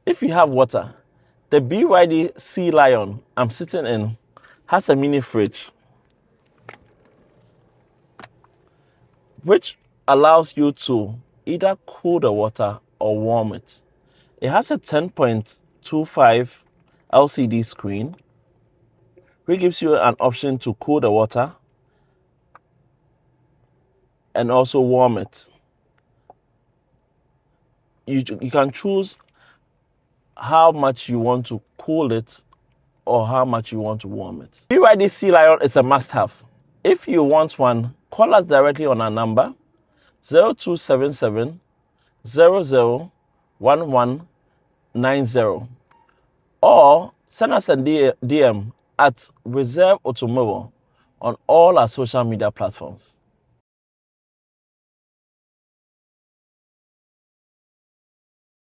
If you have water, the BYD Sealion I'm sitting in has a mini fridge, which allows you to either cool the water or warm it. It has a 10.25 LCD screen, which gives you an option to cool the water and also warm it. You can choose how much you want to cool it or how much you want to warm it. BYD Sealion is a must-have. If you want one, call us directly on our number 0277 001190 or send us a DM at Reserve Automobile on all our social media platforms.